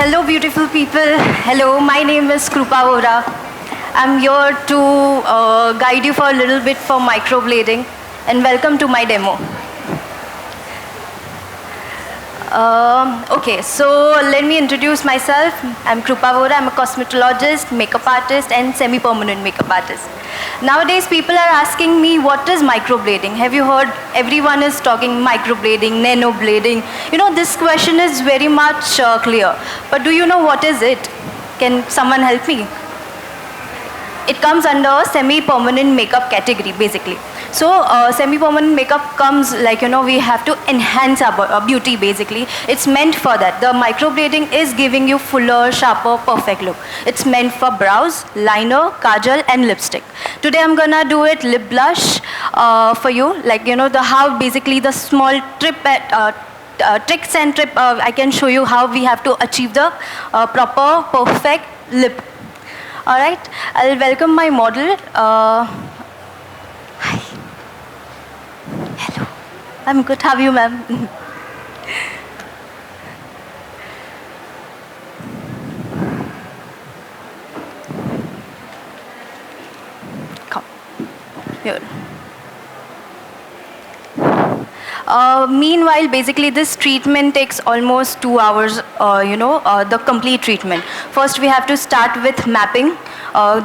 Hello, beautiful people. Hello, my name is Krupa Vora. I'm here to guide you for a little bit for microblading, and welcome to my demo. Okay, so let me introduce myself. I'm Krupa Vora. I'm a cosmetologist, makeup artist, and semi-permanent makeup artist. Nowadays, people are asking me, what is microblading? Have you heard? Everyone is talking microblading, nanoblading. You know, this question is very much clear. But do you know what is it? Can someone help me? It comes under semi-permanent makeup category, basically. So semi-permanent makeup comes like, we have to enhance our beauty, basically. It's meant for that. The microblading is giving you fuller, sharper, perfect look. It's meant for brows, liner, kajal, and lipstick. Today I'm gonna do it lip blush for you. Like, how basically the small tricks and I can show you how we have to achieve the proper, perfect lip. All right, I'll welcome my model. Hi. Hello. I'm good. How are you, ma'am? Come. Here. Meanwhile, basically, this treatment takes almost 2 hours, the complete treatment. First, we have to start with mapping.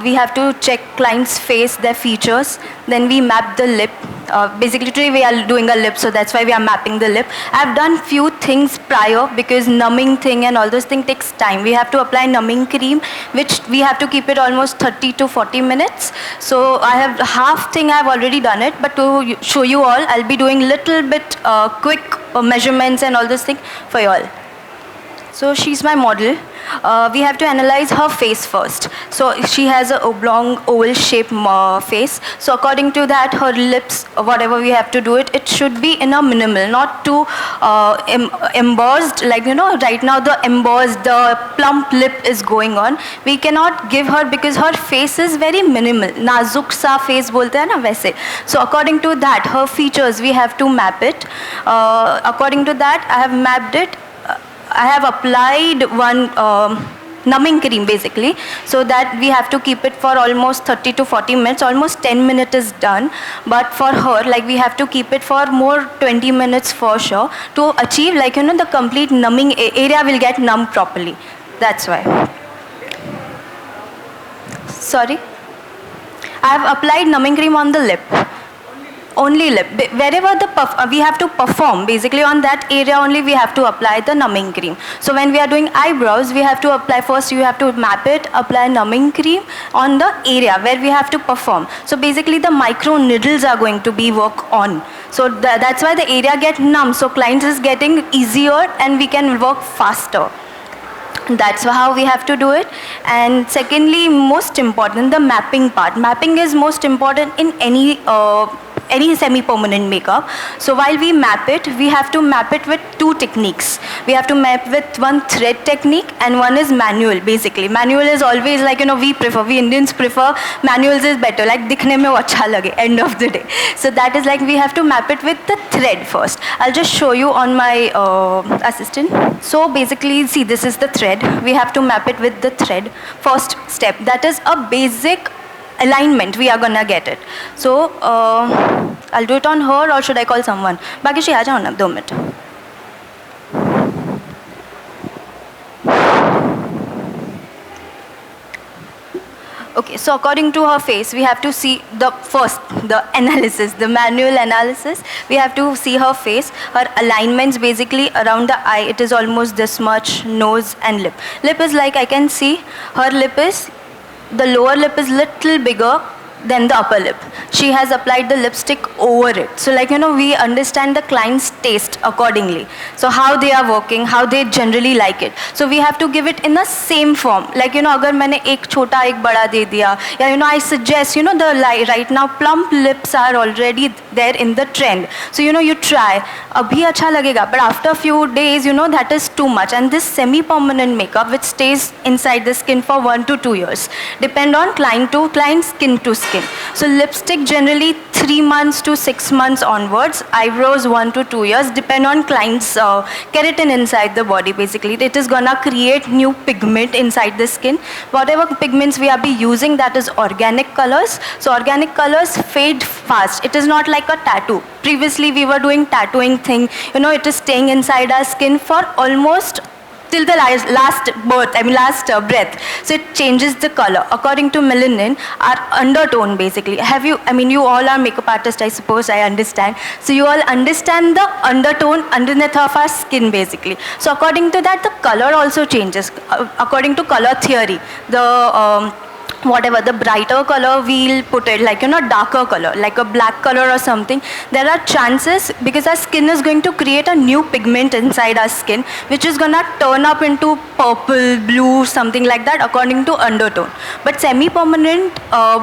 We have to check client's face, their features. Then we map the lip. Basically, today we are doing a lip, so that's why we are mapping the lip. I've done few things prior because numbing thing and all those things takes time. We have to apply numbing cream, which we have to keep it almost 30 to 40 minutes. So I have half thing I've already done it, but to show you all, I'll be doing little bit quick measurements and all those things for you all. So she's my model. We have to analyze her face first. So she has an oblong, oval shape face. So according to that, her lips, whatever we have to do it, it should be in a minimal, not too embossed. Like, right now the embossed, the plump lip is going on. We cannot give her because her face is very minimal. Nazuk sa face bolte hai na वैसे. So according to that, her features, we have to map it. According to that, I have mapped it. I have applied one numbing cream, basically, so that we have to keep it for almost 30 to 40 minutes. Almost 10 minutes is done. But for her, like, we have to keep it for more 20 minutes for sure to achieve, like, the complete numbing area will get numb properly. That's why. Sorry? I have applied numbing cream on the lip. Only lip. Wherever we have to perform, basically on that area only we have to apply the numbing cream. So when we are doing eyebrows, we have to apply first, you have to map it, apply numbing cream on the area where we have to perform. So basically the micro needles are going to be work on. So that's why the area get numb. So clients is getting easier and we can work faster. That's how we have to do it. And secondly, most important, the mapping part. Mapping is most important in any semi-permanent makeup. So while we map it, we have to map it with two techniques. We have to map with one thread technique and one is manual, basically. Manual is always like, we Indians prefer manuals is better, like dikhne mein wo acha lage, end of the day. So that is like we have to map it with the thread first. I'll just show you on my assistant. So basically, see, this is the thread. We have to map it with the thread. First step, that is a basic alignment, we are gonna get it. So I'll do it on her, or should I call someone? Baki shi aa jao na 2 minutes. Okay, so according to her face, we have to see the analysis, the manual analysis. We have to see her face, her alignments basically around the eye. It is almost this much, nose and lip. Lip is like, I can see her lip is, the lower lip is little bigger than the upper lip. She has applied the lipstick over it. So like, we understand the client's taste accordingly. So how they are working, how they generally like it. So we have to give it in the same form. Like, agar maine ek chota, ek bada de diya, yeah, I suggest, right now plump lips are already there in the trend. So, you try. Abhi acha lagega, but after a few days, that is too much. And this semi-permanent makeup, which stays inside the skin for 1 to 2 years, depend on client to client, skin to skin. skin. So lipstick generally 3 months to 6 months onwards, eyebrows 1 to 2 years, depend on client's keratin inside the body. Basically it is gonna create new pigment inside the skin. Whatever pigments we are be using, that is organic colors. So organic colors fade fast. It is not like a tattoo. Previously we were doing tattooing thing, you know, it is staying inside our skin for almost till the last breath. So it changes the color according to melanin, our undertone basically. You all are makeup artists, I suppose, I understand. So you all understand the undertone underneath of our skin basically. So according to that, the color also changes according to color theory. Whatever the brighter color we'll put it, like, you know, darker color, like a black color or something, there are chances, because our skin is going to create a new pigment inside our skin, which is gonna turn up into purple, blue, something like that according to undertone. But semi-permanent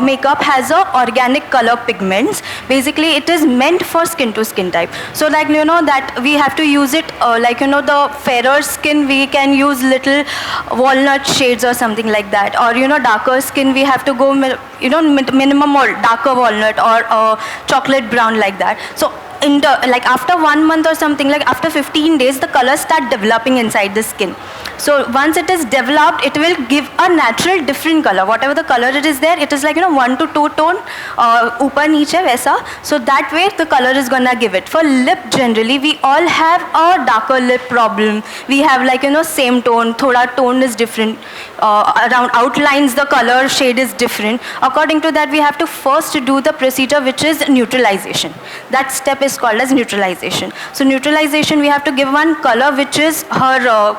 makeup has a organic color pigments. Basically it is meant for skin to skin type. So like, you know, that we have to use it like, you know, the fairer skin we can use little walnut shades or something like that, or, you know, darker skin we have to go, you know, minimum or darker walnut or chocolate brown, like that. So like after 1 month or something, like after 15 days, the colors start developing inside the skin. So once it is developed, it will give a natural different color. Whatever the color it is there, it is like, you know, 1 to 2 tone, upar niche vaisa. So that way the color is gonna give it. For lip, generally we all have a darker lip problem. We have, like, you know, same tone, thoda tone is different. Around outlines, the color shade is different. According to that, we have to first do the procedure, which is neutralization. That step is called as neutralization. So neutralization, we have to give one color, which is her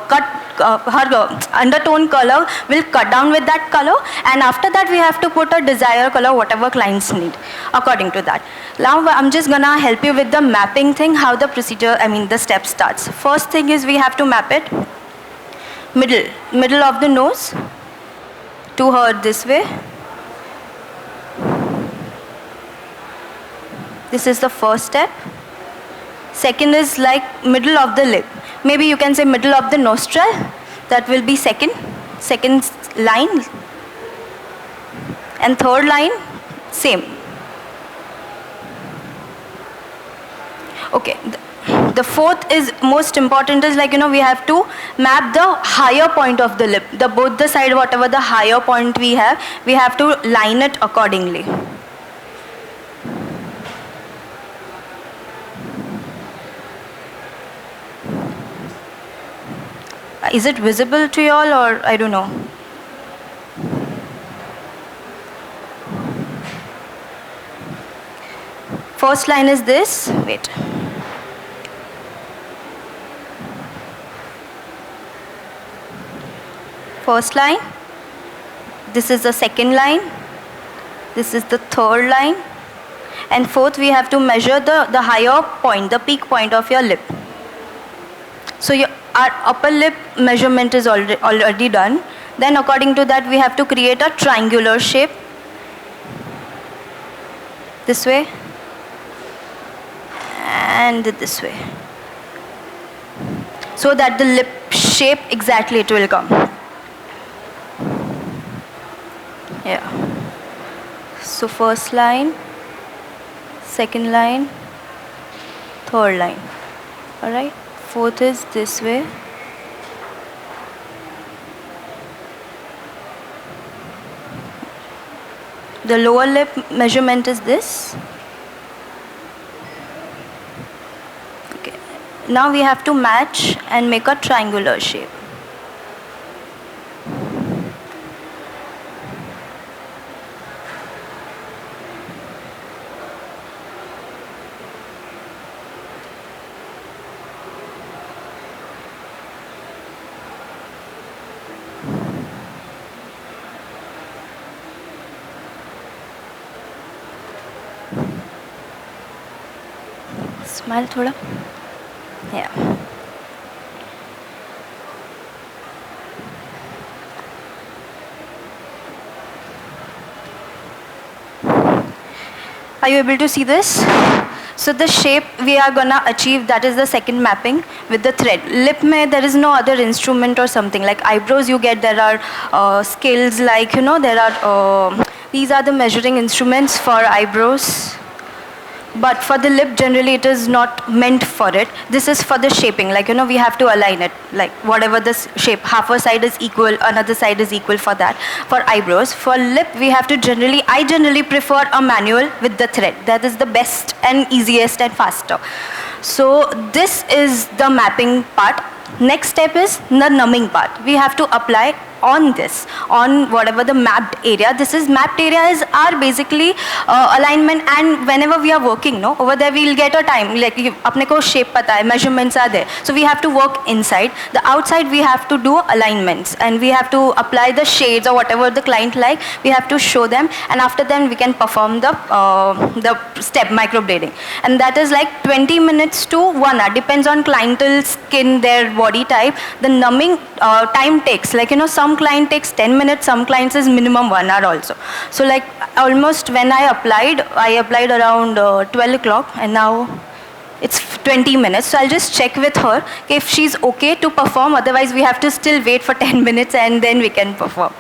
her undertone color will cut down with that color, and after that we have to put a desired color, whatever clients need according to that. Now I'm just gonna help you with the mapping thing, how the procedure, the step starts. First thing is we have to map it middle of the nose to her this way. This is the first step. Second is like middle of the lip. Maybe you can say middle of the nostril. That will be second line. And third line, same. Okay. The fourth is most important, is like, you know, we have to map the higher point of the lip. Both the side, whatever the higher point we have to line it accordingly. Is it visible to you all, or I don't know? First line is this. Wait. First line. This is the second line. This is the third line. And fourth, we have to measure the higher point, the peak point of your lip. So our upper lip measurement is already done. Then according to that, we have to create a triangular shape. This way. And this way. So that the lip shape exactly it will come. Yeah. So first line, second line, third line. Alright. Fourth is this way. The lower lip measurement is this. Okay. Now we have to match and make a triangular shape. Smile thoda. Yeah. Are you able to see this? So the shape we are gonna achieve, that is the second mapping with the thread. Lip mein there is no other instrument or something. Like eyebrows you get, there are scales, like, you know, there are These are the measuring instruments for eyebrows. But for the lip, generally it is not meant for it. This is for the shaping, like, you know, we have to align it, like whatever this shape, half a side is equal, another side is equal for that. For eyebrows, for lip, we have to I generally prefer a manual with the thread. That is the best and easiest and faster. So this is the mapping part. Next step is the numbing part. We have to apply on this, on whatever the mapped area. This is mapped area is our basically alignment, and whenever we are working, no, over there we'll get a time, like apne ko shape pata hai, measurements are there. So we have to work inside. The outside we have to do alignments, and we have to apply the shades or whatever the client like. We have to show them, and after then we can perform the step microblading. And that is like 20 minutes to 1 hour, depends on clientele's skin, their body type. The numbing time takes, like, you know, some client takes 10 minutes, some clients is minimum 1 hour also. So like almost when I applied around 12 o'clock, and now it's 20 minutes. So I'll just check with her if she's okay to perform. Otherwise we have to still wait for 10 minutes and then we can perform.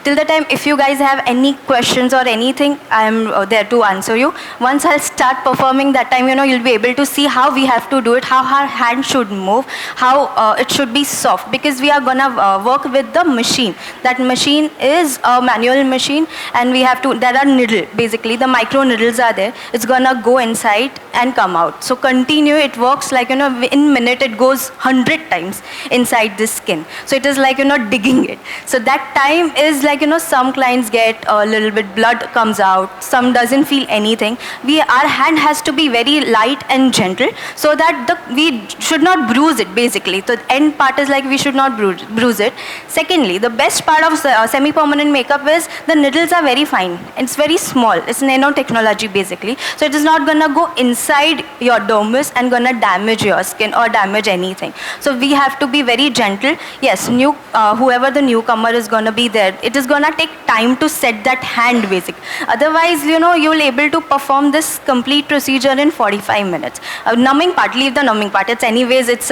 Till the time, if you guys have any questions or anything, I'm there to answer you. Once I'll start performing, that time, you know, you'll be able to see how we have to do it, how our hand should move, how it should be soft, because we are gonna work with the machine. That machine is a manual machine, and we have to, there are needle, basically the micro needles are there. It's gonna go inside and come out. So continue, it works like, you know, in minute it goes 100 times inside the skin. So it is like, you know, digging it. So that time is like, you know, some clients get a little bit blood comes out, some doesn't feel anything. Our hand has to be very light and gentle, so that we should not bruise it, basically. So the end part is like we should not bruise it. Secondly, the best part of semi-permanent makeup is the needles are very fine. It's very small. It's nanotechnology, basically. So it is not gonna go inside your dermis and gonna damage your skin or damage anything. So we have to be very gentle. Yes, whoever the newcomer is gonna be there, it is gonna take time to set that hand, basic. Otherwise, you know, you'll able to perform this complete procedure in 45 minutes. Numbing part, leave the numbing part. It's anyways, it's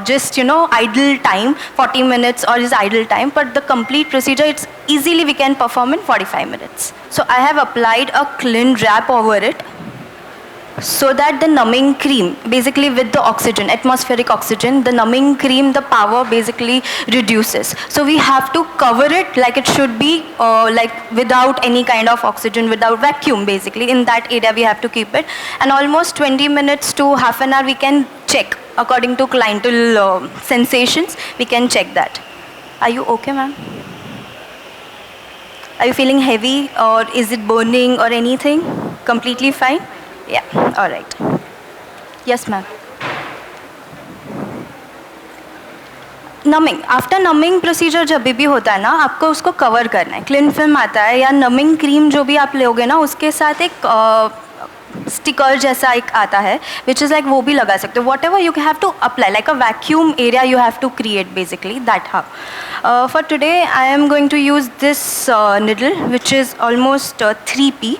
just, you know, idle time, 40 minutes or is idle time. But the complete procedure, it's easily we can perform in 45 minutes. So I have applied a clean wrap over it, so that the numbing cream, basically with the oxygen, atmospheric oxygen, the numbing cream, the power basically reduces. So we have to cover it like it should be, like without any kind of oxygen, without vacuum, basically. In that area we have to keep it. And almost 20 minutes to half an hour we can check according to clientele sensations. We can check that. Are you okay, ma'am? Are you feeling heavy, or is it burning or anything? Completely fine? Yeah, all right. Yes, ma'am. Numbing, after numbing procedure जब भी होता है ना, आपको उसको cover करना है. Clean film आता है या नमिंग क्रीम जो भी आप लोगे ना, उसके साथ एक स्टिकर जैसा एक आता है, विच इज़ लाइक वो भी लगा सकते हो. Whatever you have to apply, like a vacuum area you have to create, basically that how. For today I am going to use this needle which is almost 3P.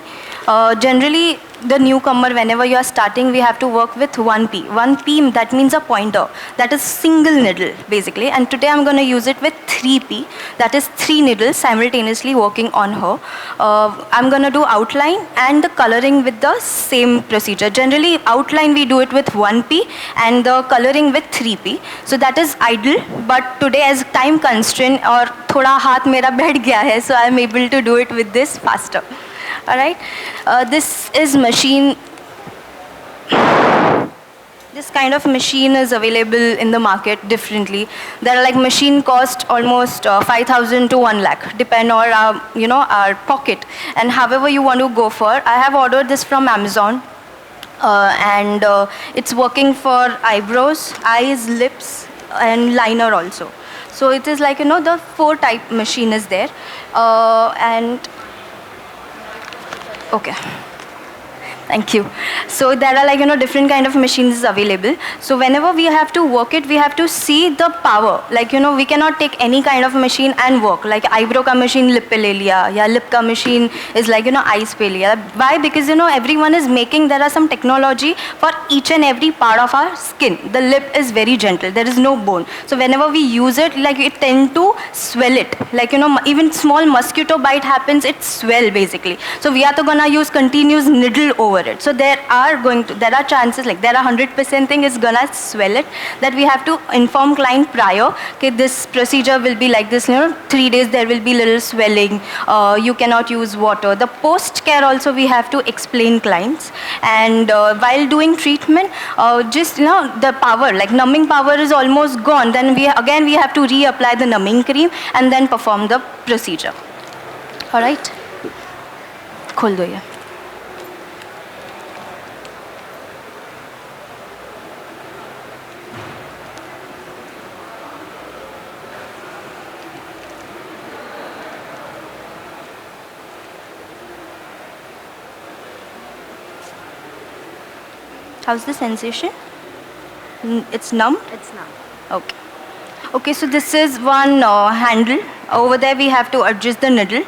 Generally, the newcomer, whenever you are starting, we have to work with 1P. 1P, that means a pointer. That is single needle, basically. And today I'm going to use it with 3P. That is 3 needles simultaneously working on her. I'm going to do outline and the coloring with the same procedure. Generally, outline we do it with 1P and the coloring with 3P. So that is ideal. But today, as time constraint और थोड़ा हाथ मेरा बैठ गया है, so I'm able to do it with this faster. Alright, this is machine. This kind of machine is available in the market differently. There are like machine cost almost 5,000 to 1 lakh, depend on our, you know, our pocket and however you want to go for. I have ordered this from Amazon, and it's working for eyebrows, eyes, lips, and liner also. So it is like, you know, the 4 type machine is there, and okay. Thank you. So there are like, different kind of machines available. So whenever we have to work it, we have to see the power. Like, we cannot take any kind of machine and work. Like eyebrow ka machine lip pe le liya, ya lip ka machine is like, eyes pe liya. Why? Because, everyone is making, there are some technology for each and every part of our skin. The lip is very gentle. There is no bone. So whenever we use it, like it tend to swell it. Like, even small mosquito bite happens, it swell basically. So we are to gonna use continuous needle over it. So there are chances, like there are 100% thing is gonna swell it, that we have to inform client prior, okay, this procedure will be like this, 3 days there will be little swelling, you cannot use water. The post care also we have to explain clients. And while doing treatment, just, the power, like numbing power is almost gone. Then we have to reapply the numbing cream and then perform the procedure. All right? खोल दो ये. How's the sensation? It's numb? It's numb. Okay. Okay, so this is one handle. Over there we have to adjust the needle.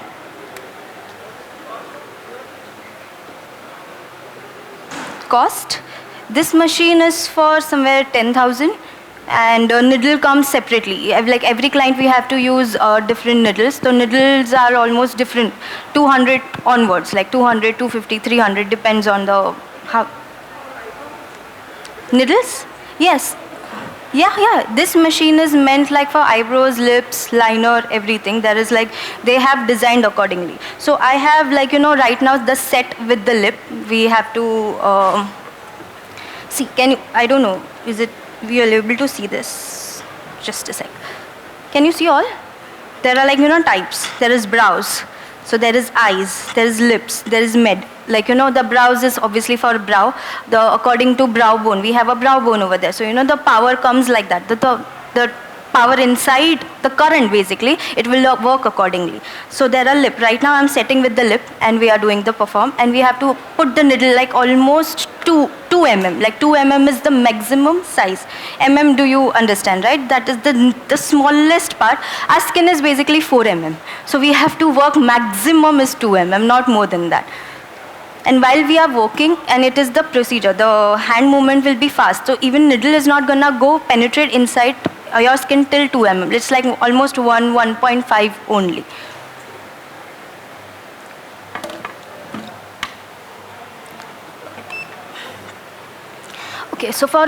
Cost. This machine is for somewhere 10,000, and needle comes separately. Like every client we have to use different needles. So needles are almost different, 200 onwards, like 200, 250, 300, depends on the how. Needles? Yes. Yeah. This machine is meant like for eyebrows, lips, liner, everything. There is like, they have designed accordingly. So I have like, right now the set with the lip. We have to, see, I don't know, we are able to see this? Just a sec. Can you see all? There are like, types. There is brows. So there is eyes, there is lips, there is mid. Like, the brows is obviously for brow. According to brow bone, we have a brow bone over there. So, the power comes like that. The power inside, the current basically, it will work accordingly. So there are lip. Right now I'm setting with the lip and we are doing the perform. And we have to put the needle like almost 2 mm. Like 2 mm is the maximum size. Mm, do you understand, right? That is the smallest part. Our skin is basically 4 mm. So we have to work maximum is 2 mm, not more than that. And while we are working, and it is the procedure, the hand movement will be fast. So even needle is not gonna go penetrate inside your skin till 2 mm. It's like almost 1.5 only. Okay, so for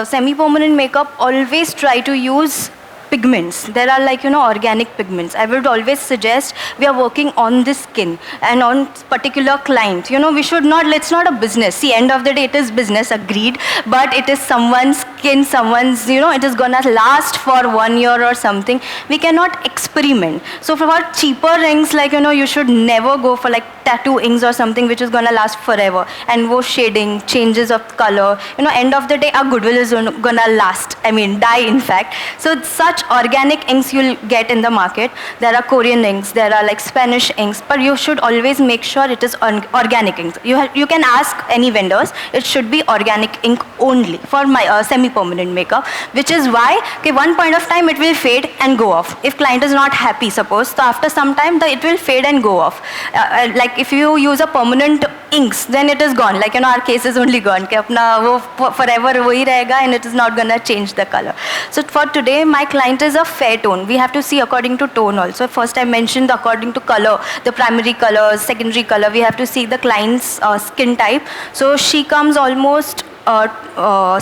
semi-permanent makeup, always try to use pigments. There are like, organic pigments. I would always suggest we are working on the skin and on particular client. It's not a business. See, end of the day, it is business, agreed, but it is someone's skin, someone's, it is gonna last for 1 year or something. We cannot experiment. So for cheaper rings, like, you should never go for like tattoo inks or something which is gonna last forever. And wo shading, changes of color, end of the day, our goodwill is gonna last. Die in fact. So such organic inks you'll get in the market. There are Korean inks, there are like Spanish inks, but you should always make sure it is organic inks. You can ask any vendors, it should be organic ink only for my semi-permanent makeup, which is why, one point of time it will fade and go off. If client is not happy, suppose, so after some time it will fade and go off. Like if you use a permanent inks, then it is gone. Like, our case is only gone. Forever wohi rahega and it is not gonna change the color. So for today, my client is a fair tone. We have to see according to tone also. First I mentioned according to color, the primary color, secondary color, we have to see the client's skin type. So she comes almost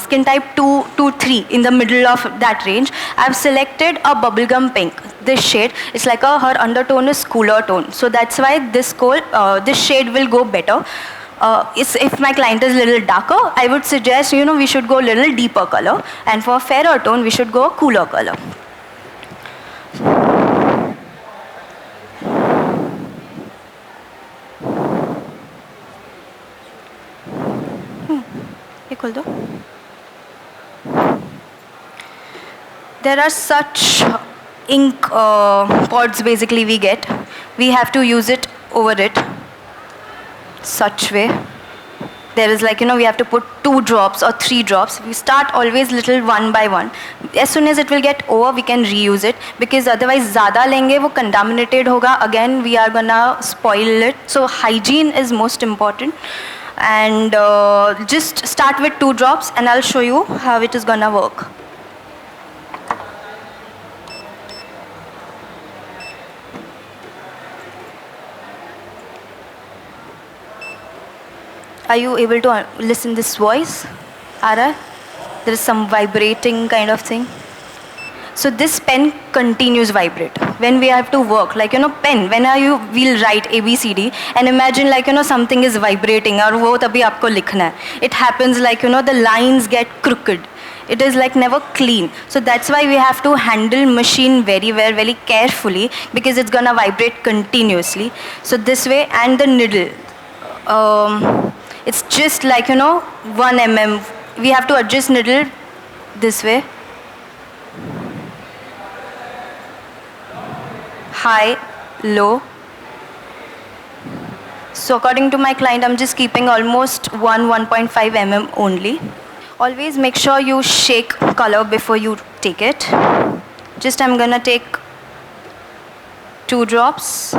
skin type 2 to 3 in the middle of that range. I've selected a bubblegum pink. This shade is like her undertone is cooler tone. So that's why this shade will go better. If my client is a little darker, I would suggest, we should go a little deeper color. And for fairer tone, we should go a cooler color. There are such ink pods basically we get. We have to use it over it. Such way. there is like, we have to put 2 drops or 3 drops. We start always little one by one. As soon as it will get over, we can reuse it, because otherwise ज़्यादा लेंगे वो contaminated होगा. Again, we are gonna spoil it. So hygiene is most important. And just start with 2 drops and I'll show you how it is gonna work. Are you able to listen this voice? Ara? There is some vibrating kind of thing. So this pen continues vibrate when we have to work. Like, pen, when we'll write ABCD and imagine like, something is vibrating और वो तभी आपको लिखना है. It happens like, the lines get crooked. It is like never clean. So that's why we have to handle machine very well, very carefully, because it's gonna vibrate continuously. So this way, and the needle. It's just like, 1 mm. We have to adjust needle this way. High, low. So according to my client, I'm just keeping almost 1.5 mm only. Always make sure you shake color before you take it. Just I'm gonna take 2 drops.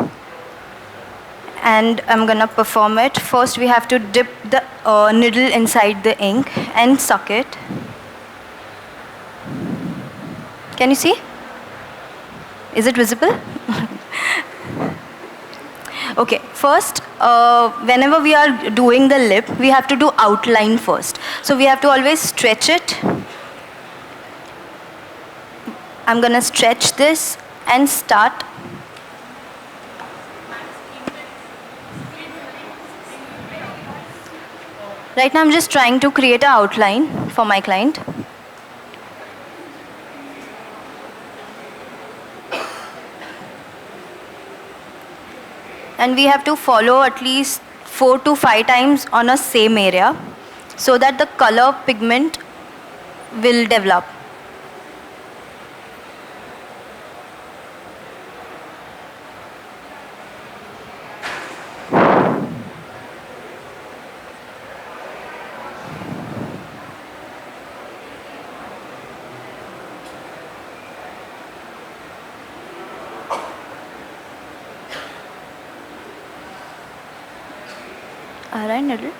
And I'm gonna perform it. First we have to dip the needle inside the ink and suck it. Can you see? Is it visible? Okay, first, whenever we are doing the lip, we have to do outline first. So we have to always stretch it. I'm gonna stretch this and start. Right now I'm just trying to create an outline for my client. And we have to follow at least 4 to 5 times on a same area so that the color pigment will develop. आ रहा है needle?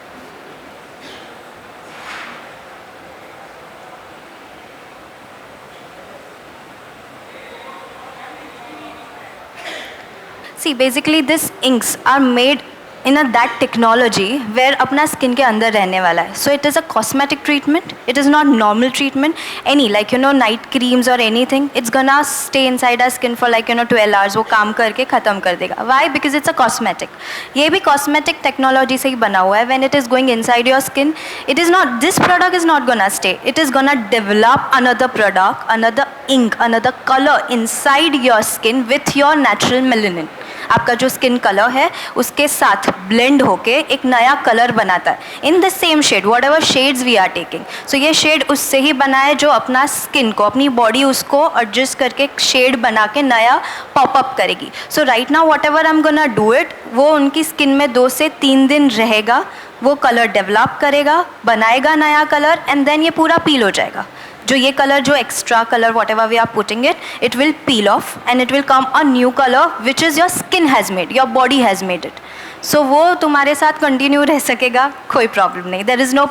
See, basically these inks are made in that technology where अपना skin के अंदर रहने वाला है. So it is a cosmetic treatment. It is not normal treatment. Any like night creams or anything, it's gonna stay inside our skin for like 12 hours. वो काम करके खत्म कर देगा. Why? Because it's a cosmetic. ये भी cosmetic technology से ही बना हुआ है. When it is going inside your skin, it is not. This product is not gonna stay. It is gonna develop another product, another ink, another color inside your skin with your natural melanin. आपका जो skin colour है उसके साथ blend होके एक नया colour बनाता है in the same shade, whatever shades we are taking. So ये शेड उससे ही बना है जो अपना स्किन को, अपनी बॉडी उसको एडजस्ट करके शेड बना के नया पॉपअप करेगी. So right now whatever I am gonna do it, वो उनकी स्किन में 2 से 3 दिन रहेगा, वो कलर डेवलप करेगा, बनाएगा नया कलर, एंड देन ये पूरा पील हो जाएगा. जो ये कलर, जो extra colour whatever we are putting it, it will peel off and it will come a new colour which is your skin has made, your body has made it. So वो तुम्हारे साथ continue रह सकेगा, कोई problem नहीं. There is no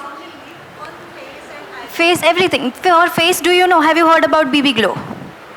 face everything. और face, do you know, have you heard about BB glow?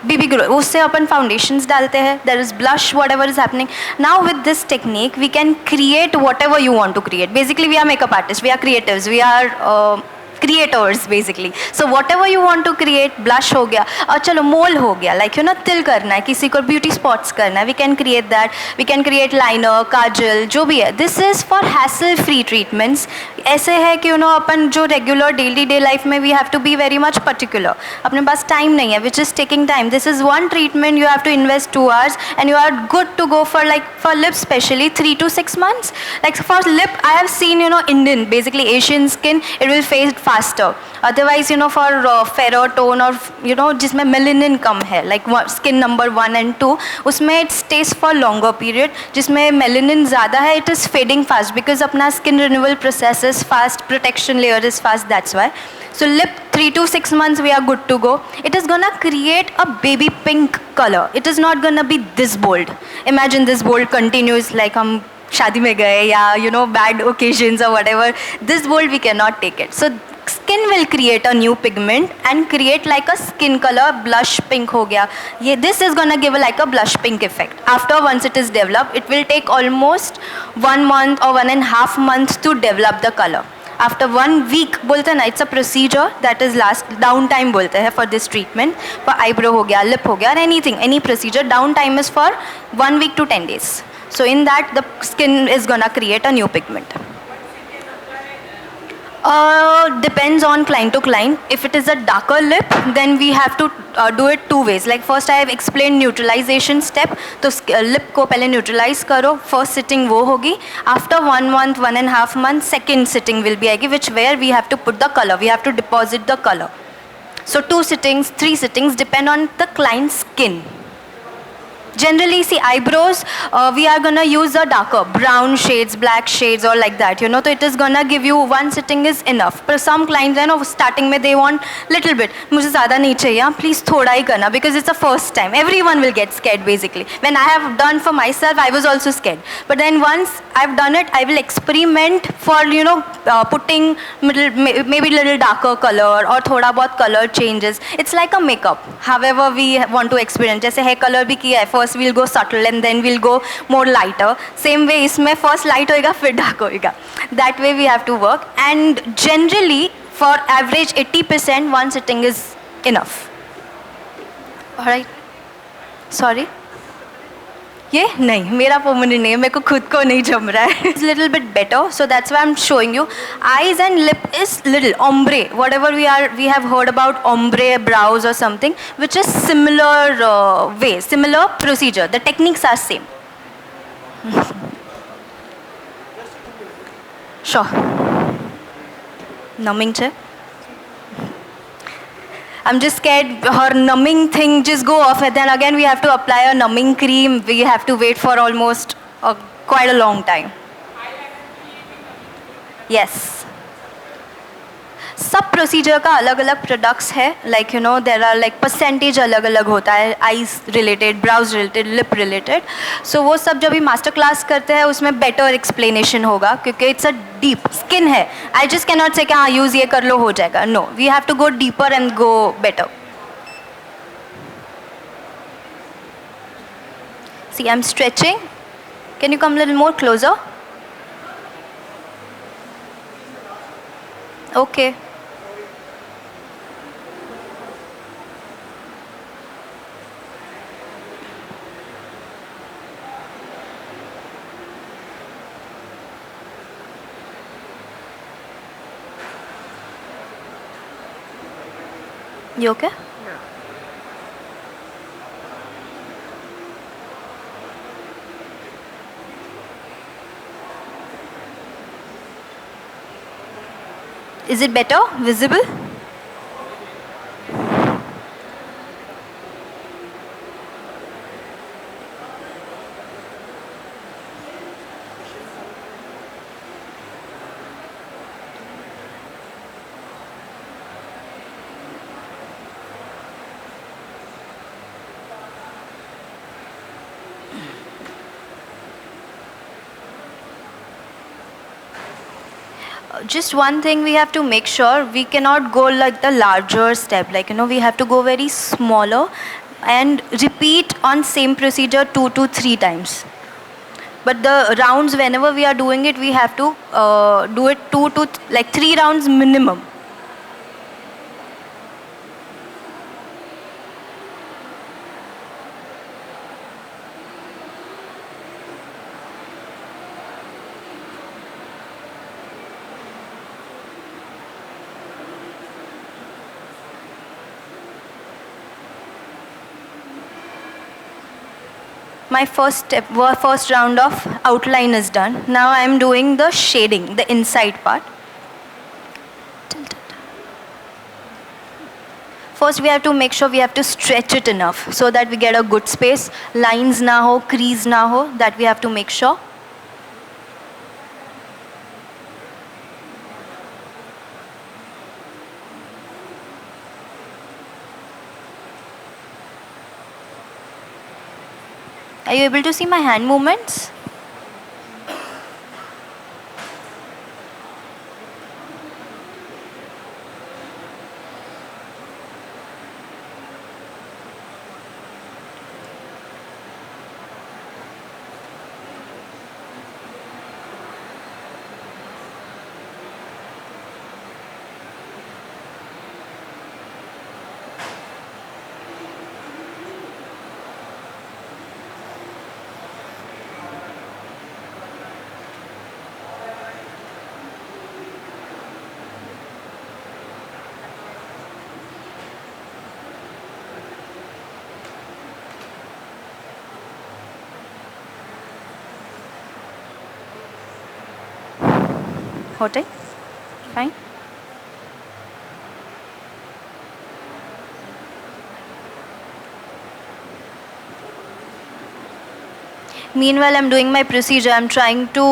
BB glow, उससे अपन फाउंडेशंस डालते हैं. There is blush, what ever is happening. Now with this technique we can create whatever you want to create. Basically we are makeup artist, we are creatives, we are creators basically. So whatever you want to create, blush हो गया, और चलो मोल हो गया, like तिल करना है, किसी को ब्यूटी स्पॉट्स करना है, we can create that. We can create liner, काजल, जो भी है. This is for hassle free treatments. ऐसे है कि अपन जो रेगुलर डेली डे लाइफ में we have to be very much particular. अपने पास टाइम नहीं है, which is taking time. This is one treatment you have to invest 2 hours and you are good to go for, like for lips especially, 3 to 6 months. Like for lip, I have seen Indian, basically Asian skin, it will faster. Otherwise, you know, for fairer tone or, you know, जिसमें melanin कम है, like skin number 1 and 2, उसमें it stays for longer period. जिसमें melanin ज़्यादा है, it is fading fast because अपना skin renewal process is fast, protection layer is fast, that's why. So lip, 3 to 6 months we are good to go. It is gonna create a baby pink color. It is not gonna be this bold. Imagine this bold continues like हम शादी में गए या, you know, bad occasions or whatever. This bold we cannot take it. So skin will create a new pigment and create like a skin color, blush pink हो गया. This is gonna give like a blush pink effect. After once it is developed, it will take almost 1 month or 1.5 months to develop the color. After 1 week बोलते हैं ना, it's a procedure that is last down time बोलते हैं for this treatment. For eyebrow हो गया, lip हो गया, anything, any procedure, down time is for 1 week to 10 days. So in that the skin is gonna create a new pigment. Depends on client to client. If it is a darker lip, then we have to do it 2 ways. Like first I have explained neutralization step. तो lip को पहले neutralize करो. First sitting वो होगी. After 1 month, 1.5 months, second sitting will be आएगी, which where we have to put the color. We have to deposit the color. So 2 sittings, 3 sittings depend on the client's skin. Generally, see, eyebrows, we are gonna use a darker brown shades, black shades, or like that, you know. So it is gonna give you 1 sitting is enough. But some clients, you know, starting में they want little bit. मुझे ज़्यादा नहीं चाहिए, please थोड़ा ही करना, because it's the first time. Everyone will get scared basically. When I have done for myself, I was also scared. But then once I've done it, I will experiment for, you know, putting maybe little darker color or थोड़ा बहुत color changes. It's like a makeup. However we want to experience. जैसे hair color भी किया है. First we'll go subtle and then we'll go more lighter. Same way इसमें first light होएगा फिर dark होएगा. That way we have to work. And generally for average 80% 1 sitting is enough. Alright. Sorry. ये नहीं, मेरा permanent नहीं है, मेरे को खुद को नहीं जम रहा है. It's a little bit better, so that's why I'm showing you. Eyes and lip is little ombre. Whatever we have heard about ombre brows or something, which is similar way, similar procedure. The techniques are same. Sure. Numbing chair. I'm just scared her numbing thing just go off, and then again we have to apply a numbing cream. We have to wait for almost quite a long time. Yes. सब procedure का अलग अलग products है. Like you know there are like percentage अलग अलग होता है. Eyes related, brows related, lip related. So वो सब जब भी मास्टर क्लास करते हैं उसमें बेटर एक्सप्लेनेशन होगा, क्योंकि इट्स अ डीप स्किन है. आई जस्ट कैन नॉट से कि हाँ यूज़ ये कर लो हो जाएगा. No, we have to go deeper and go better. See I am stretching. Can you come little more closer? Okay. You okay? Yeah. Is it better? Visible? Just one thing we have to make sure, we cannot go like the larger step, like, you know, we have to go very smaller and repeat on same procedure 2 to 3 times. But the rounds, whenever we are doing it, we have to do it 2 to 3 rounds minimum. My first round of outline is done. Now I am doing the shading, the inside part. First we have to make sure we have to stretch it enough so that we get a good space. Lines na ho, crease na ho, that we have to make sure. Are you able to see my hand movements? होते fine. Meanwhile, I'm doing my procedure. I'm trying to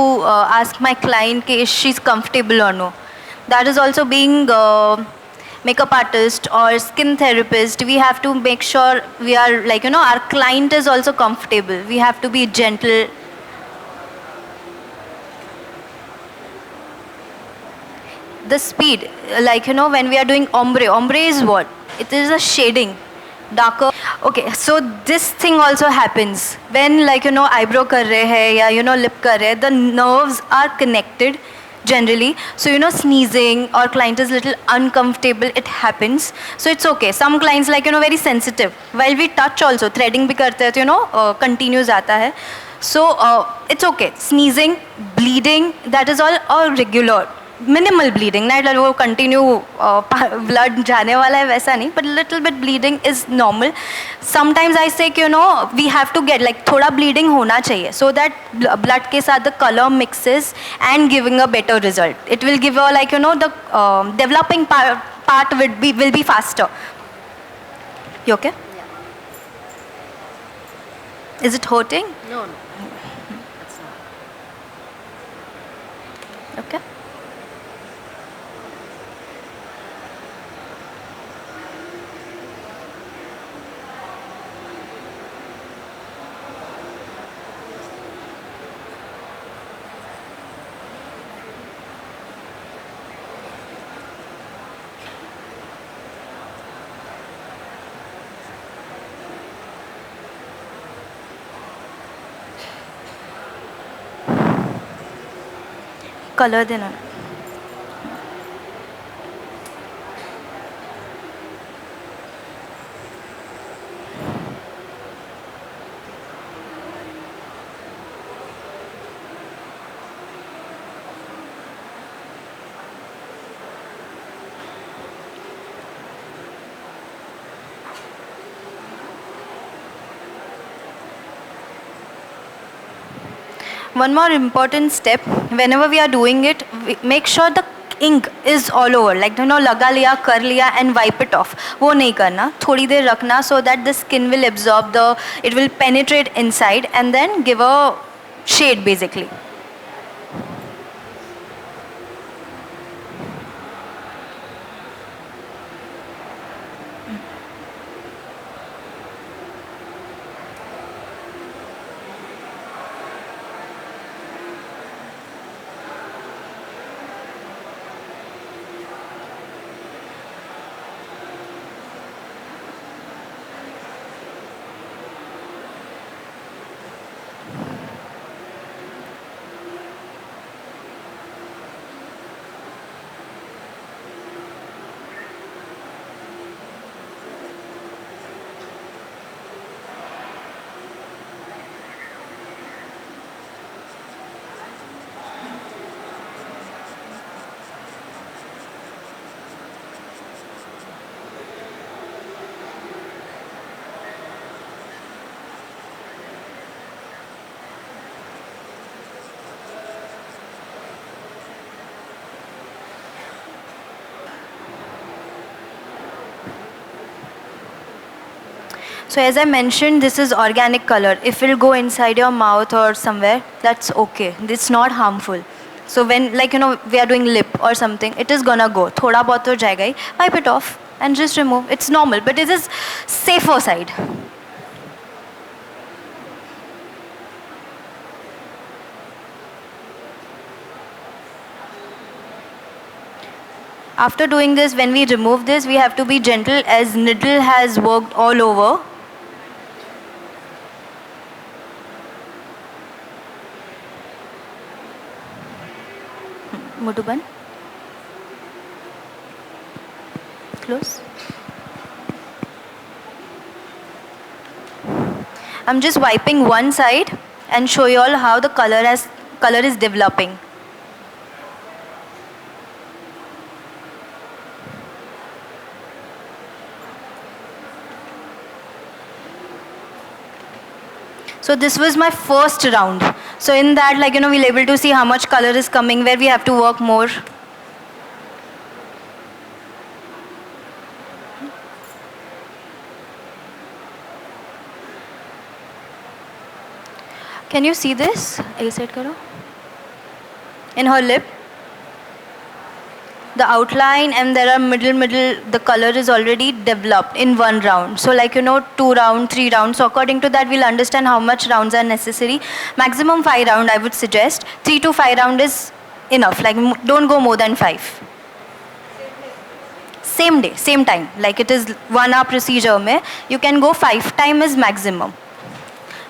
ask my client if she's comfortable or no. That is also being makeup artist or skin therapist. We have to make sure we are like, you know, our client is also comfortable. We have to be gentle. The speed, like, you know, when we are doing ombre is what? It is a shading, darker. Okay, so this thing also happens when, like, you know, eyebrow kar rahe hai ya, you know, lip kar rahe hai, the nerves are connected generally. So, you know, sneezing or client is little uncomfortable, it happens. So it's okay. Some clients, like, you know, very sensitive. While we touch also, threading bhi karte hai, you know, continues aata hai. So it's okay. Sneezing, bleeding, that is all regular. Minimal bleeding, not like वो continue blood जाने वाला है वैसा नहीं, but little bit bleeding is normal. Sometimes I say कि you know we have to get like थोड़ा bleeding होना चाहिए so that blood के साथ the color mixes and giving a better result. It will give a like you know the developing part will be faster. You okay? Yeah. Is it hurting? No. That's not. Okay. Color देना. One more important step, whenever we are doing it, make sure the ink is all over, like you know लगा लिया कर लिया and wipe it off. वो नहीं करना, थोड़ी देर रखना so that the skin will absorb it will penetrate inside and then give a shade basically. So as I mentioned, this is organic color. If it will go inside your mouth or somewhere, that's okay. It's not harmful. So when, like, we are doing lip or something, it is gonna go. Thoda bahut to jayega hi. Wipe it off and just remove. It's normal, but it is safer side. After doing this, when we remove this, we have to be gentle as needle has worked all over. Mutuban. Close. I'm just wiping one side and show you all how the color is developing. So this was my first round. So in that, like, we'll able to see how much color is coming, where we have to work more. Can you see this? In her lip. The outline and there are middle, the color is already developed in one round. So like, 2 rounds, 3 rounds. So according to that, we'll understand how much rounds are necessary. Maximum 5 rounds, I would suggest. 3 to 5 rounds is enough. Like, don't go more than 5. Same day, same time. Like it is 1 hour procedure mein, you can go 5 times is maximum.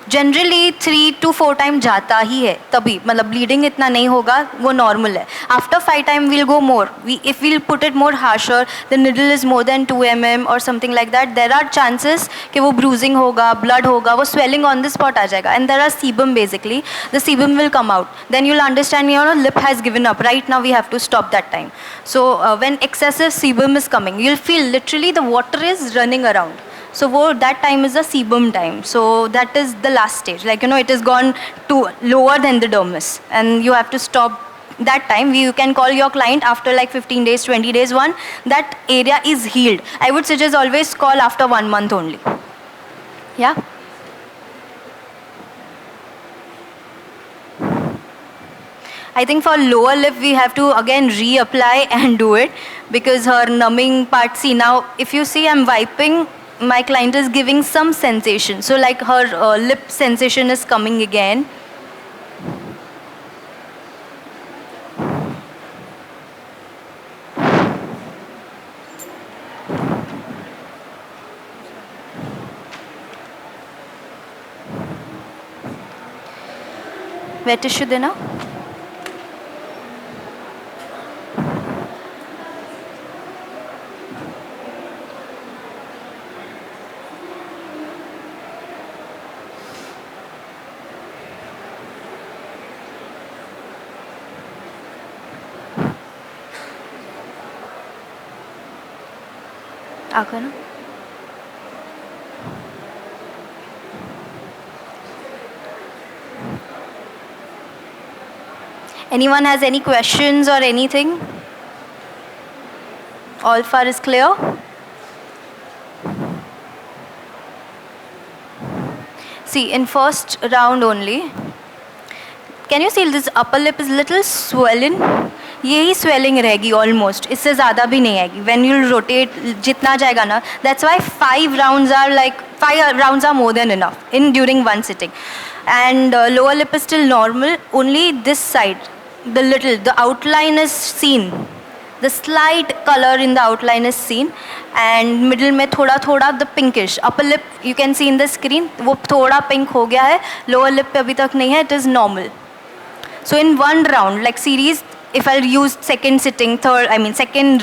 Generally 3 to 4 time जाता ही है तभी मतलब bleeding इतना नहीं होगा वो normal है after 5 time we'll go more if we'll put it more harsher the needle is more than 2 mm और something like that there are chances कि वो ब्रूजिंग होगा ब्लड होगा वो स्वेलिंग ऑन द स्पॉट आ जाएगा and there are sebum basically the sebum will come out then you'll understand your lip has given up right now we have to stop that time so when excessive sebum is coming you'll feel literally the water is running around. So that time is the sebum time. So that is the last stage. Like, it has gone to lower than the dermis. And you have to stop that time. You can call your client after like 15 days, 20 days, that area is healed. I would suggest always call after 1 month only. Yeah? I think for lower lip, we have to again reapply and do it. Because her numbing part, see now, if you see I'm wiping, my client is giving some sensation. So like her lip sensation is coming again. Wet tissue dena. आकर ना anyone has any questions or anything? All far is clear? See, in first round only, can you see this upper lip is little swollen? यही swelling रहेगी almost, इससे ज़्यादा भी नहीं आएगी. When you rotate, जितना जाएगा ना, that's why 5 rounds are more than enough in during one sitting. And lower lip is still normal, only this side, the outline is seen. The slight color in the outline is seen, and middle में थोड़ा the pinkish. Upper lip you can see in the screen, वो थोड़ा pink हो गया है. Lower lip पे अभी तक नहीं है, it is normal. So in one round, like series, if I'll use second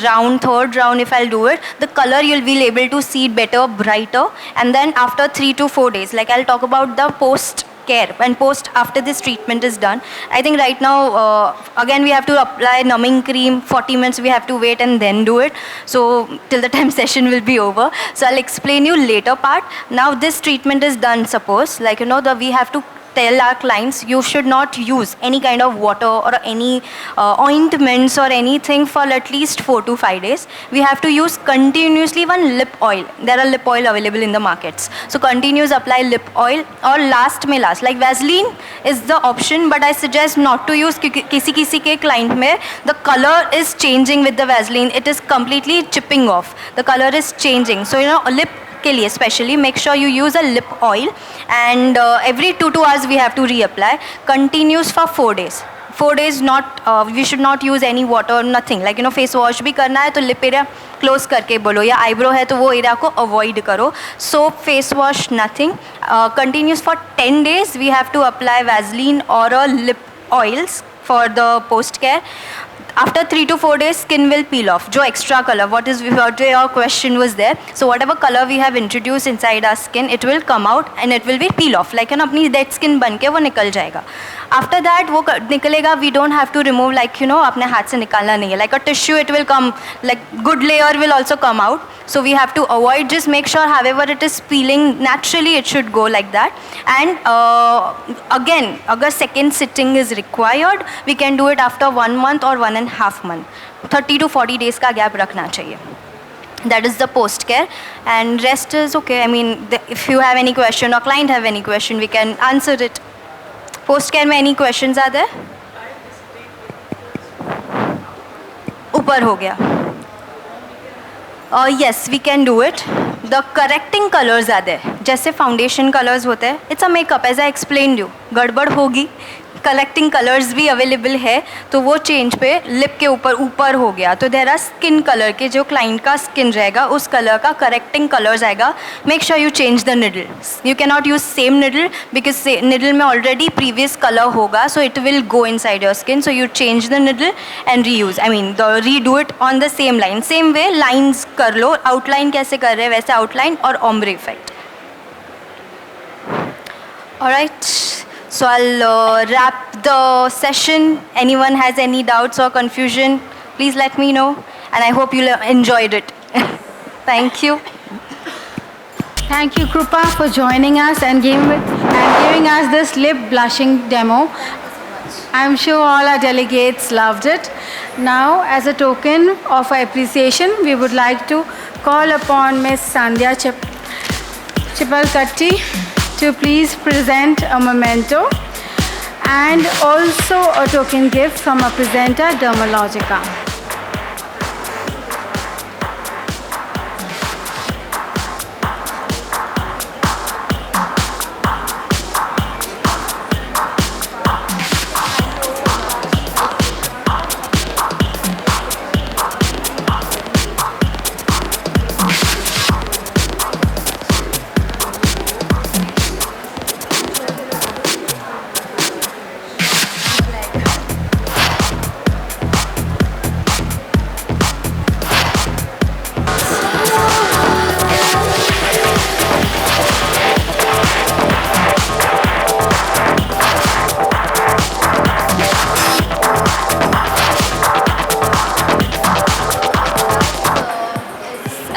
round, third round, if I'll do it, the color you'll be able to see better, brighter. And then after 3 to 4 days, like I'll talk about the post care and post after this treatment is done. I think right now, again we have to apply numbing cream, 40 minutes we have to wait and then do it. So till the time session will be over. So I'll explain you later part. Now this treatment is done, suppose, like we have to tell our clients you should not use any kind of water or any ointments or anything for at least 4 to 5 days. We have to use continuously one lip oil. There are lip oil available in the markets. So continuous apply lip oil or last में last. Like Vaseline is the option, but I suggest not to use किसी के client में the color is changing with the Vaseline. It is completely chipping off. The color is changing. So lip के लिए especially make sure you use a lip oil, and every 2 hours we have to reapply. Continues for 4 days. 4 days not we should not use any water, nothing. Like face wash भी करना है तो lip area close करके बोलो, या eyebrow है तो वो area को avoid करो. Soap, face wash, nothing. Continues for 10 days. We have to apply Vaseline or a lip oils for the post care. After 3 to 4 days, skin will peel off. जो extra color, what your question was there. So whatever color we have introduced inside our skin, it will come out and it will be peel off. Like अपनी dead skin बन के वो निकल जाएगा. After that वो निकलेगा. We don't have to remove like अपने हाथ से निकालना नहीं है. Like a tissue, it will come. Like good layer will also come out. So we have to avoid. Just make sure however it is peeling naturally, it should go like that. And again, अगर second sitting is required, we can do it after 1 month or 1.5 months. 30 to 40 days का gap रखना चाहिए. That is the post care, and rest is okay. I mean, if you have any question or client have any question, we can answer it. Post care में any questions are there? ऊपर हो गया. Yes, we can do it. The correcting colors are there. जैसे foundation colors होते हैं, it's a makeup as I explained you. गड़बड़ होगी. Collecting colours भी अवेलेबल है, तो वो चेंज पे लिप के ऊपर हो गया, तो देर आर स्किन कलर के जो क्लाइंट का स्किन रहेगा उस कलर का करेक्टिंग कलर्स आएगा. Make sure you change the needle. You can not use same needle because needle में ऑलरेडी प्रीवियस कलर होगा, so it will go in side your skin. So you change the needle and re use, I mean री do it on the same line. Same way lines कर लो. Outline कैसे कर रहे हैं वैसे outline और ombre effect. Alright, so I'll wrap the session. Anyone has any doubts or confusion, please let me know, and I hope you enjoyed it. Thank you. Thank you, Krupa, for joining us and giving us this lip blushing demo. I'm sure all our delegates loved it. Now, as a token of our appreciation, we would like to call upon Ms. Sandhya Chipalkatti to please present a memento and also a token gift from our presenter, Dermalogica.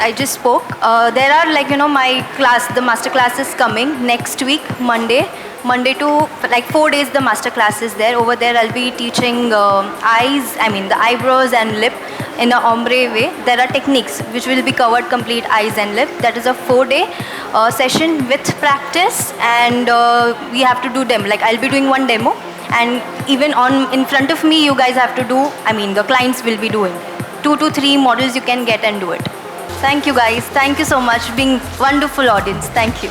I just spoke. There are my class, the master class is coming next week, Monday to like 4 days the master class is there. Over there I'll be teaching eyes, I mean the eyebrows and lip in a ombre way. There are techniques which will be covered complete eyes and lip. That is a 4-day session with practice, and we have to do demo. Like I'll be doing one demo, and even in front of me you guys have to do, I mean the clients will be doing 2 to 3 models you can get and do it. Thank you guys. Thank you so much. Being wonderful audience. Thank you.